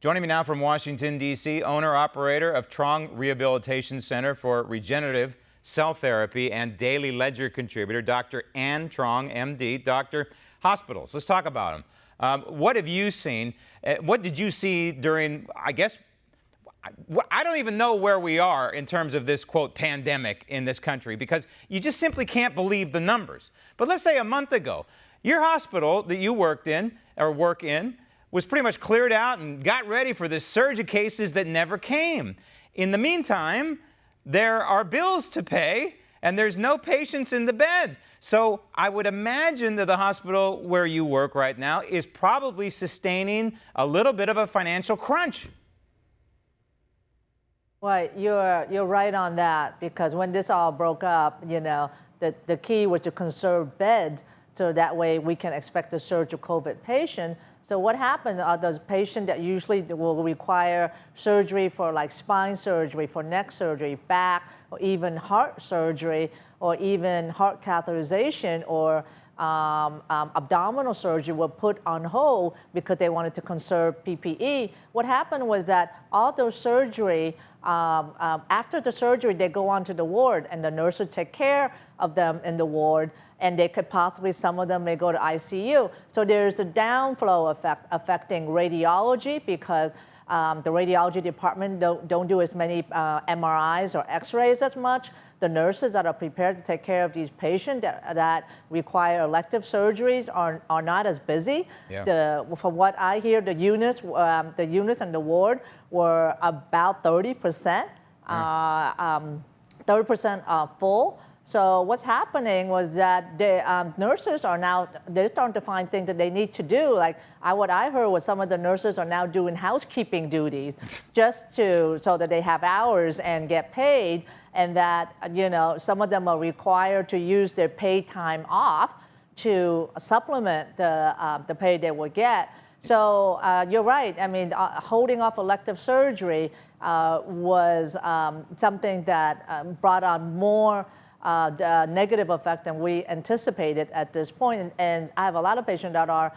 Joining me now from Washington, D.C., owner-operator of Truong Rehabilitation Center for Regenerative Cell Therapy and Daily Ledger contributor, Dr. Ann Truong, M.D. Dr. Hospitals, let's talk about them. What have you seen? What did you see during, I don't even know where we are in terms of this, quote, pandemic in this country, because you just simply can't believe the numbers. But let's say a month ago, your hospital that you work in was pretty much cleared out and got ready for this surge of cases that never came. In the meantime, there are bills to pay and there's no patients in the beds. So I would imagine that the hospital where you work right now is probably sustaining a little bit of a financial crunch. Well, you're right on that, because when this all broke up, the key was to conserve beds so that way we can expect a surge of COVID patients. So what happened are those patients that usually will require surgery for like spine surgery, for neck surgery, back, or even heart surgery, or even heart catheterization or abdominal surgery were put on hold because they wanted to conserve PPE. What happened was that all those surgery, after the surgery, they go onto the ward and the nurse would take care of them in the ward, and they could possibly, some of them may go to ICU. So there's a downflow effect affecting radiology, because the radiology department don't do as many MRIs or X-rays as much. The nurses that are prepared to take care of these patients that require elective surgeries are not as busy. Yeah. From what I hear, the units in the ward were about 30%, 30% full. So what's happening was that the nurses are now, they're starting to find things that they need to do. Like what I heard was some of the nurses are now doing housekeeping duties just so that they have hours and get paid, and that, some of them are required to use their paid time off to supplement the pay they will get. So you're right. I mean, holding off elective surgery was something that brought on more the negative effect than we anticipated at this point. And I have a lot of patients that are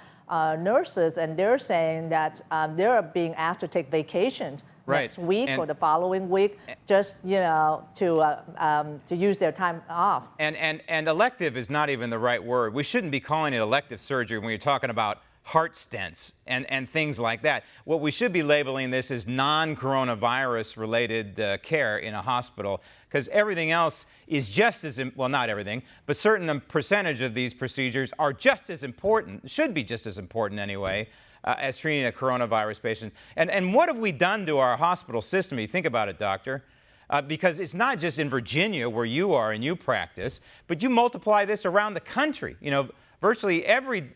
nurses, and they're saying that they're being asked to take vacations next week or the following week, just to use their time off. And elective is not even the right word. We shouldn't be calling it elective surgery when you're talking about heart stents and things like that. What we should be labeling this as non-coronavirus related care in a hospital, because everything else is just as, well, not everything, but certain percentage of these procedures are just as important, should be just as important anyway, as treating a coronavirus patient. And what have we done to our hospital system? You think about it, doctor. Because it's not just in Virginia where you are and you practice, but you multiply this around the country. Virtually every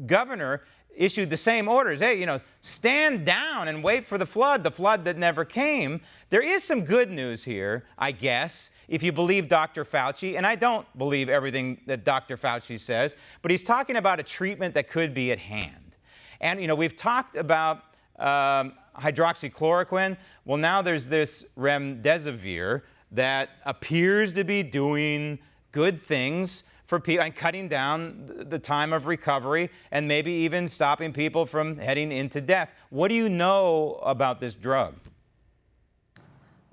governor issued the same orders. Hey, stand down and wait for the flood that never came. There is some good news here, I guess, if you believe Dr. Fauci, and I don't believe everything that Dr. Fauci says, but he's talking about a treatment that could be at hand. And, we've talked about hydroxychloroquine. Well, now there's this remdesivir that appears to be doing good things for people and cutting down the time of recovery and maybe even stopping people from heading into death. What do you know about this drug?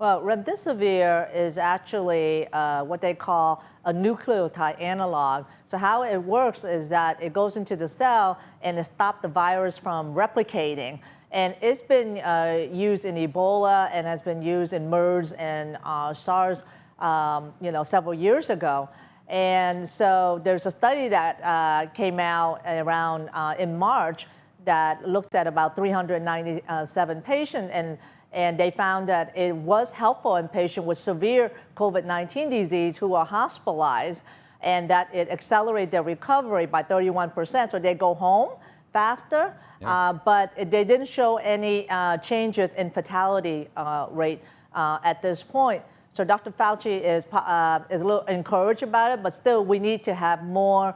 Well, remdesivir is actually what they call a nucleotide analog. So how it works is that it goes into the cell and it stops the virus from replicating. And it's been used in Ebola and has been used in MERS and SARS, several years ago. And so there's a study that came out around in March that looked at about 397 patients, and they found that it was helpful in patients with severe COVID-19 disease who are hospitalized, and that it accelerated their recovery by 31%. So they go home faster, but they didn't show any changes in fatality rate at this point. So Dr. Fauci is a little encouraged about it, but still we need to have more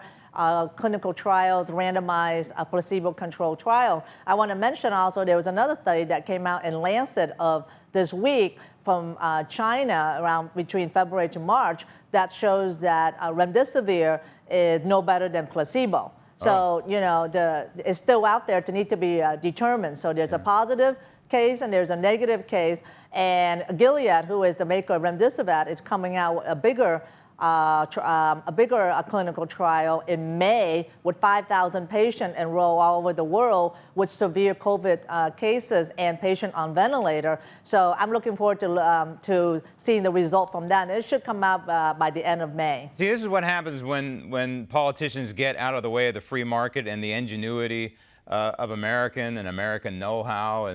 clinical trials, randomized placebo-controlled trial. I want to mention also there was another study that came out in Lancet of this week from China around between February to March that shows that remdesivir is no better than placebo. So, you know, it's still out there to need to be determined. So there's a positive case and there's a negative case. And Gilead, who is the maker of remdesivir, is coming out with a bigger clinical trial in May with 5,000 patients enrolled all over the world with severe COVID cases and patients on ventilator. So I'm looking forward to seeing the result from that. And it should come out by the end of May. See, this is what happens when politicians get out of the way of the free market and the ingenuity of American know-how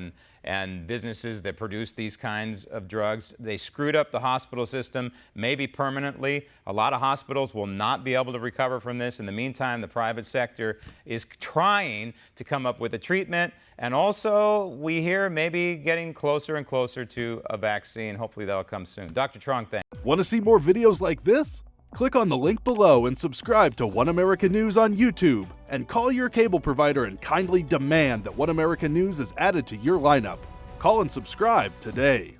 and businesses that produce these kinds of drugs. They screwed up the hospital system, maybe permanently. A lot of hospitals will not be able to recover from this. In the meantime, the private sector is trying to come up with a treatment. And also, we hear maybe getting closer and closer to a vaccine. Hopefully that'll come soon. Dr. Truong, thanks. Want to see more videos like this? Click on the link below and subscribe to One American News on YouTube. And call your cable provider and kindly demand that One American News is added to your lineup. Call and subscribe today.